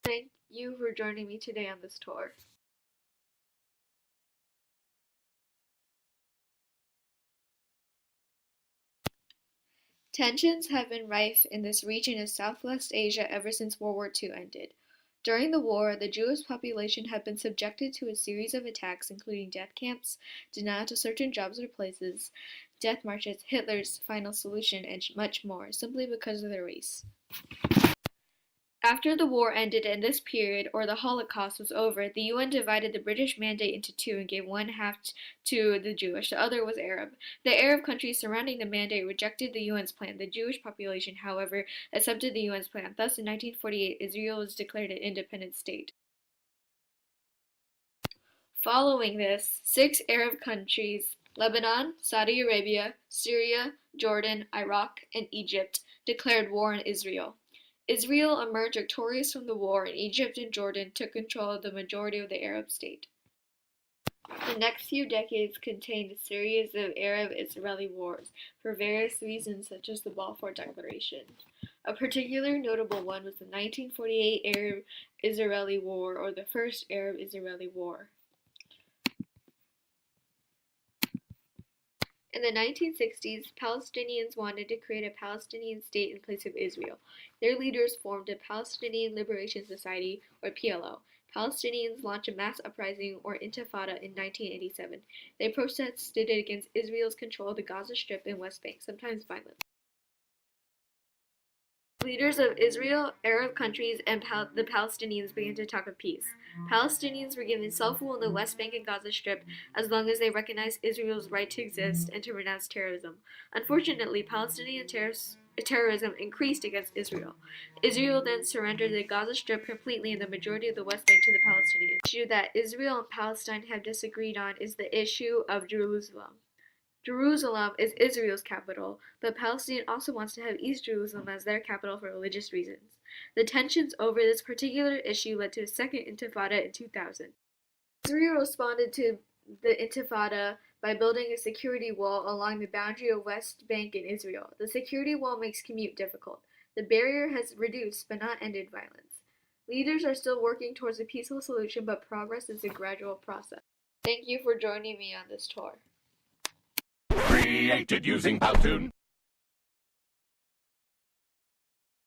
Thank you for joining me today on this tour. Tensions have been rife in this region of Southwest Asia ever since World War II ended. During the war, the Jewish population had been subjected to a series of attacks including death camps, denial to certain jobs or places, death marches, Hitler's final solution, and much more, simply because of their race. After the war ended and this period, or the Holocaust, was over, the UN divided the British Mandate into two and gave one half to the Jewish, the other was Arab. The Arab countries surrounding the Mandate rejected the UN's plan. The Jewish population, however, accepted the UN's plan. Thus, in 1948, Israel was declared an independent state. Following this, 6 Arab countries, Lebanon, Saudi Arabia, Syria, Jordan, Iraq, and Egypt, declared war on Israel. Israel emerged victorious from the war, and Egypt and Jordan took control of the majority of the Arab state. The next few decades contained a series of Arab-Israeli wars, for various reasons such as the Balfour Declaration. A particularly notable one was the 1948 Arab-Israeli War, or the First Arab-Israeli War. In the 1960s, Palestinians wanted to create a Palestinian state in place of Israel. Their leaders formed a Palestinian Liberation Society, or PLO. Palestinians launched a mass uprising, or intifada, in 1987. They protested against Israel's control of the Gaza Strip and West Bank, sometimes violently. Leaders of Israel, Arab countries, and the Palestinians began to talk of peace. Palestinians were given self-rule in the West Bank and Gaza Strip as long as they recognized Israel's right to exist and to renounce terrorism. Unfortunately, Palestinian terrorism increased against Israel. Israel then surrendered the Gaza Strip completely and the majority of the West Bank to the Palestinians. The issue that Israel and Palestine have disagreed on is the issue of Jerusalem. Jerusalem is Israel's capital, but Palestine also wants to have East Jerusalem as their capital for religious reasons. The tensions over this particular issue led to a second intifada in 2000. Israel responded to the intifada by building a security wall along the boundary of West Bank and Israel. The security wall makes commute difficult. The barrier has reduced but not ended violence. Leaders are still working towards a peaceful solution, but progress is a gradual process. Thank you for joining me on this tour. Created using Powtoon.